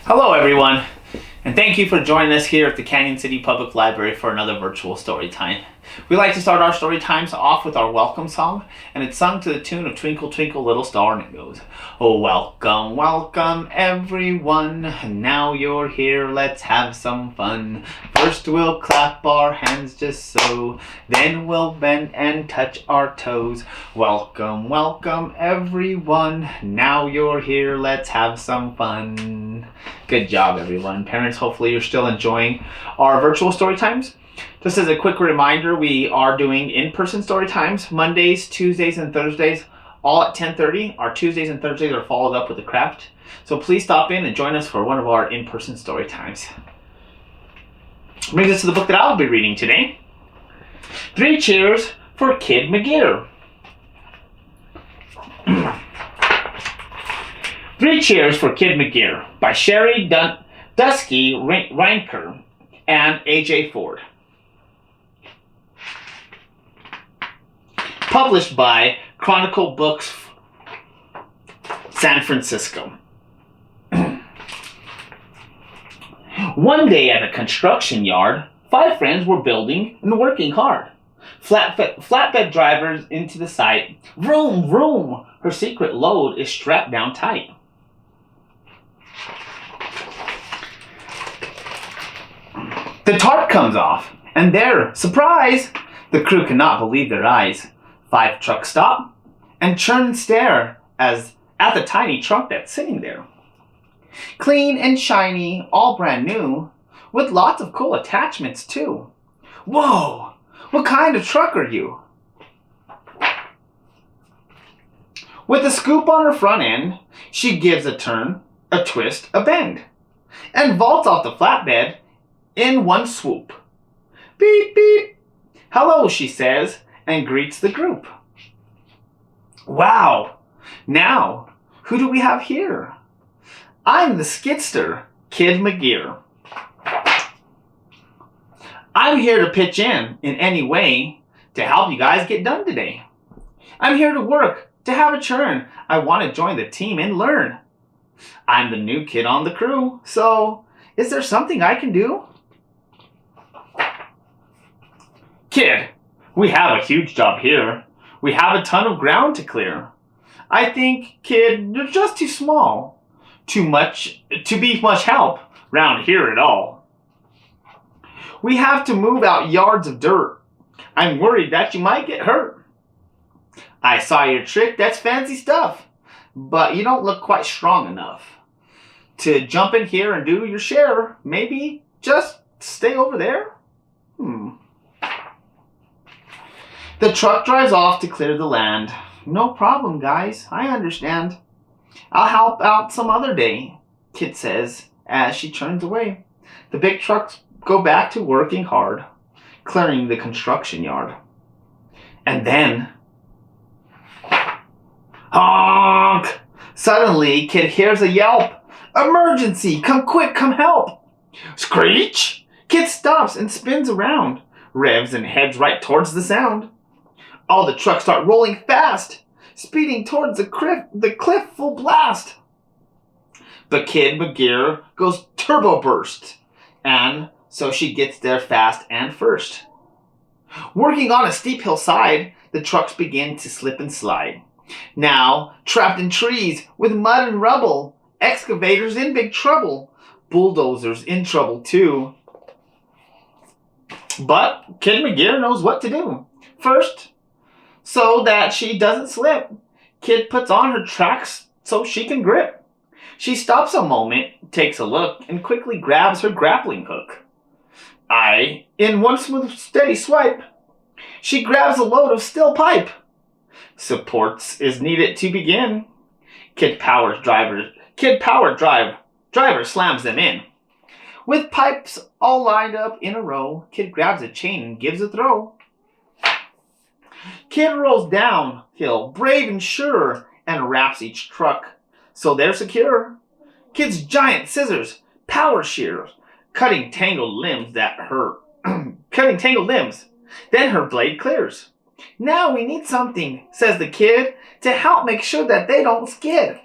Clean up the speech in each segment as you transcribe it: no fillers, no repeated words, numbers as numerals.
Hello everyone, and thank you for joining us here at the Canyon City Public Library for another virtual story time. We like to start our story times off with our welcome song, and it's sung to the tune of Twinkle Twinkle Little Star, and it goes, "Oh, welcome, welcome everyone, now you're here, let's have some fun. First we'll clap our hands just so, then we'll bend and touch our toes. Welcome, welcome everyone, now you're here, let's have some fun." Good job, everyone. Parents, hopefully you're still enjoying our virtual story times. Just as a quick reminder, we are doing in-person story times Mondays, Tuesdays, and Thursdays, all at 10:30. Our Tuesdays and Thursdays are followed up with a craft. So please stop in and join us for one of our in-person story times. Brings us to the book that I'll be reading today. 3 Cheers for Kid McGear. 3 Cheers for Kid McGear by Sherry Dusky Reinker and A.J. Ford. Published by Chronicle Books, San Francisco. One day at a construction yard, 5 friends were building and working hard. Flatbed drivers into the site. Vroom, vroom, her secret load is strapped down tight. The tarp comes off, and there, surprise! The crew cannot believe their eyes. 5 trucks stop and churn and stare at the tiny truck that's sitting there. Clean and shiny, all brand new, with lots of cool attachments too. Whoa! What kind of truck are you? With a scoop on her front end, she gives a turn, a twist, a bend, and vaults off the flatbed in one swoop. Beep, beep. Hello, she says, and greets the group. Wow. Now, who do we have here? I'm the skidster, Kid McGear. I'm here to pitch in any way to help you guys get done today. I'm here to work, to have a churn. I want to join the team and learn. I'm the new kid on the crew, so is there something I can do? Kid, we have a huge job here. We have a ton of ground to clear. I think, kid, you're just too small. To be much help round here at all. We have to move out yards of dirt. I'm worried that you might get hurt. I saw your trick, that's fancy stuff. But you don't look quite strong enough to jump in here and do your share. Maybe just stay over there? The truck drives off to clear the land. No problem, guys. I understand. I'll help out some other day, Kid says as she turns away. The big trucks go back to working hard, clearing the construction yard. And then, honk! Suddenly, Kid hears a yelp. Emergency! Come quick, come help! Screech! Kid stops and spins around, revs and heads right towards the sound. All the trucks start rolling fast, speeding towards the cliff full blast. But Kid McGear goes turbo burst, and so she gets there fast and first. Working on a steep hillside, the trucks begin to slip and slide. Now, trapped in trees with mud and rubble, excavators in big trouble, bulldozers in trouble too. But Kid McGear knows what to do. First, so that she doesn't slip, Kid puts on her tracks so she can grip. She stops a moment, takes a look, and quickly grabs her grappling hook. In one smooth, steady swipe, she grabs a load of steel pipe. Supports is needed to begin. Kid Power Driver slams them in. With pipes all lined up in a row, Kid grabs a chain and gives a throw. Kid rolls downhill, brave and sure, and wraps each truck so they're secure. Kid's giant scissors, power shears, cutting tangled limbs. Then her blade clears. Now we need something, says the kid, to help make sure that they don't skid.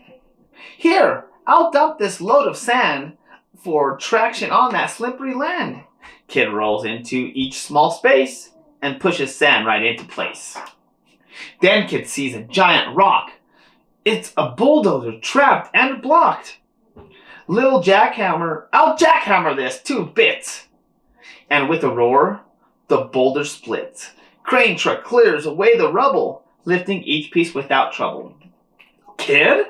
Here, I'll dump this load of sand for traction on that slippery land. Kid rolls into each small space and pushes sand right into place. Then Kid sees a giant rock. It's a bulldozer trapped and blocked. Little jackhammer, I'll jackhammer this 2 bits. And with a roar, the boulder splits. Crane truck clears away the rubble, lifting each piece without trouble. Kid?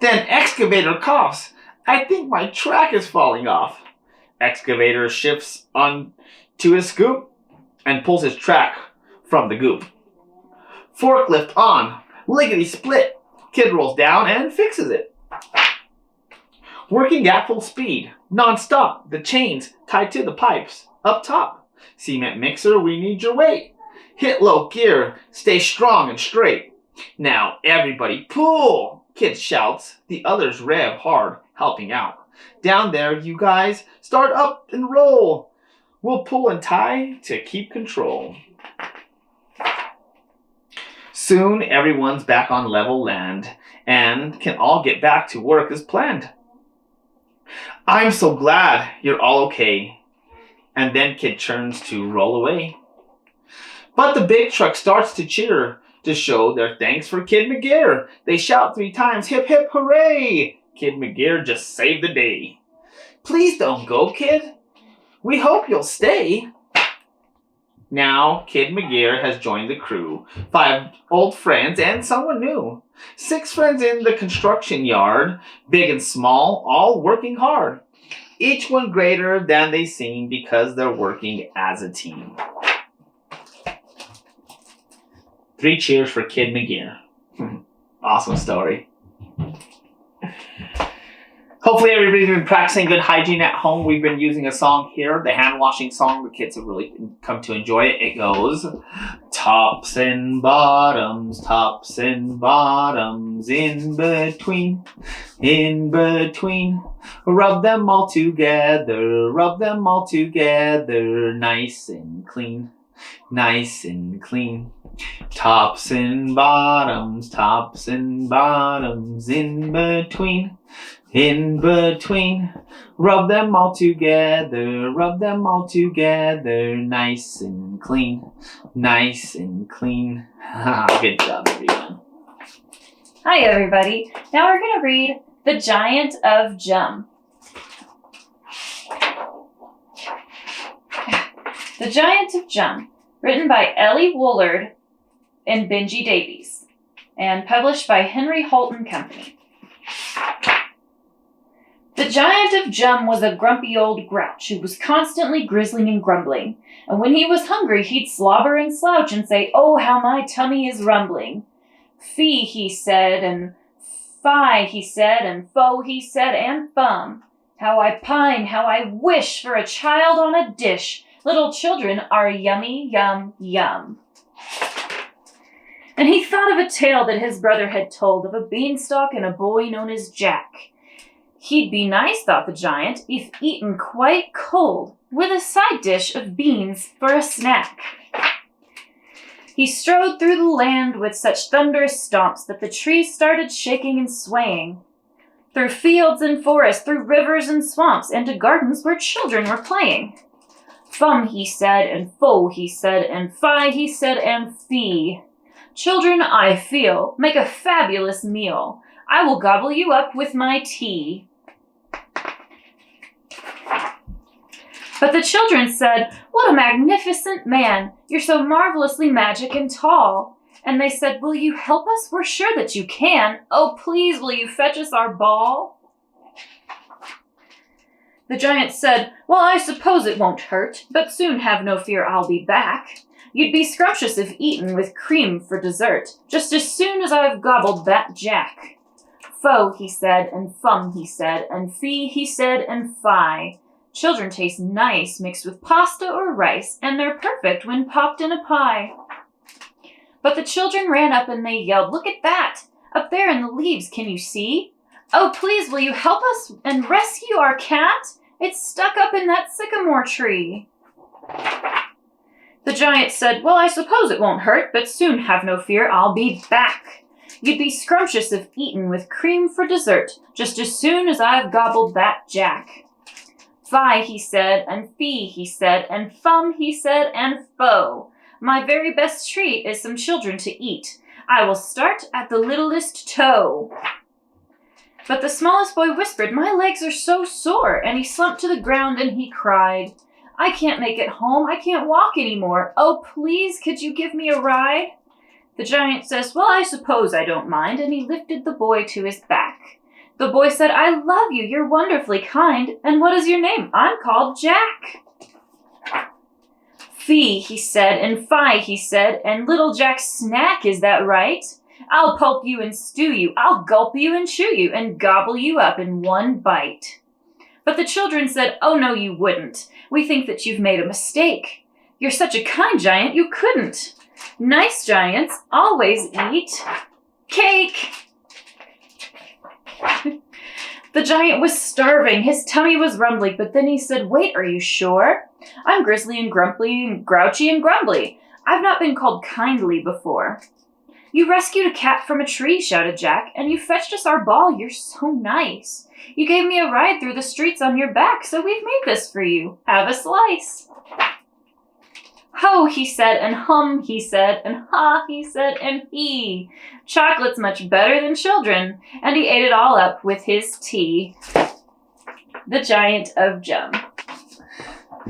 Then excavator coughs. I think my track is falling off. Excavator shifts on to his scoop and pulls his track from the goop. Forklift on, lickety split. Kid rolls down and fixes it. Working at full speed, non-stop, the chains tied to the pipes up top. Cement mixer, we need your weight. Hit low gear, stay strong and straight. Now everybody pull, Kid shouts. The others rev hard, helping out. Down there, you guys, start up and roll. We'll pull and tie to keep control. Soon everyone's back on level land and can all get back to work as planned. I'm so glad you're all okay. And then Kid turns to roll away. But the big truck starts to cheer to show their thanks for Kid McGear. They shout 3 times, hip hip hooray! Kid McGear just saved the day. Please don't go, Kid. We hope you'll stay. Now, Kid McGear has joined the crew. 5 old friends and someone new. 6 friends in the construction yard, big and small, all working hard. Each one greater than they seem because they're working as a team. 3 cheers for Kid McGear. Awesome story. Hopefully everybody's been practicing good hygiene at home. We've been using a song here, the hand washing song. The kids have really come to enjoy it. It goes, tops and bottoms, in between, rub them all together, nice and clean, Tops and bottoms, in between, rub them all together, nice and clean, Good job, everyone. Hi, everybody. Now we're going to read The Giant of Jum. The Giant of Jum, written by Ellie Woolard and Benji Davies, and published by Henry Holt & Company. The Giant of Jum was a grumpy old grouch who was constantly grizzling and grumbling, and when he was hungry he'd slobber and slouch and say, "Oh, how my tummy is rumbling." Fee, he said, and fie, he said, and foe, he said, and fum. How I pine, how I wish for a child on a dish. Little children are yummy, yum, yum. And he thought of a tale that his brother had told of a beanstalk and a boy known as Jack. He'd be nice, thought the giant, if eaten quite cold, with a side dish of beans for a snack. He strode through the land with such thunderous stomps that the trees started shaking and swaying. Through fields and forests, through rivers and swamps, and to gardens where children were playing. Fum, he said, and foe, he said, and fie, he said, and fee. Children, I feel, make a fabulous meal. I will gobble you up with my tea. But the children said, "What a magnificent man! You're so marvelously magic and tall." And they said, "Will you help us? We're sure that you can. Oh, please, will you fetch us our ball?" The giant said, "Well, I suppose it won't hurt, but soon have no fear, I'll be back. You'd be scrumptious if eaten with cream for dessert, just as soon as I've gobbled that Jack." Foe, he said, and fum, he said, and fee, he said, and fie. Children taste nice mixed with pasta or rice, and they're perfect when popped in a pie. But the children ran up and they yelled, "Look at that! Up there in the leaves, can you see? Oh, please, will you help us and rescue our cat? It's stuck up in that sycamore tree." The giant said, "Well, I suppose it won't hurt, but soon have no fear, I'll be back. You'd be scrumptious if eaten with cream for dessert, just as soon as I've gobbled that Jack. Fie, he said, and fee, he said, and fum, he said, and foe. My very best treat is some children to eat. I will start at the littlest toe. But the smallest boy whispered, my legs are so sore, and he slumped to the ground and he cried, I can't make it home, I can't walk anymore. Oh, please, could you give me a ride? The giant says, well, I suppose I don't mind, and he lifted the boy to his back. The boy said, I love you, you're wonderfully kind, and what is your name? I'm called Jack. Fee, he said, and fie, he said, and little Jack's snack, is that right? I'll pulp you and stew you, I'll gulp you and chew you, and gobble you up in one bite. But the children said, oh, no, you wouldn't. We think that you've made a mistake. You're such a kind giant, you couldn't. Nice giants always eat cake. The giant was starving. His tummy was rumbling, but then he said, wait, are you sure? I'm grizzly and grumpy and grouchy and grumbly. I've not been called kindly before. You rescued a cat from a tree, shouted Jack, and you fetched us our ball. You're so nice. You gave me a ride through the streets on your back, so we've made this for you. Have a slice. Ho, he said, and hum, he said, and ha, he said, and he. Chocolate's much better than children, and he ate it all up with his tea. The Giant of Jum.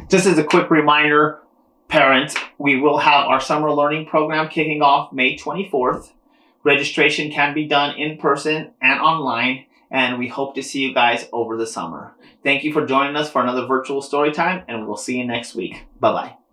Just as a quick reminder, parents, we will have our summer learning program kicking off May 24th. Registration can be done in person and online, and we hope to see you guys over the summer. Thank you for joining us for another virtual story time, and we'll see you next week. Bye-bye.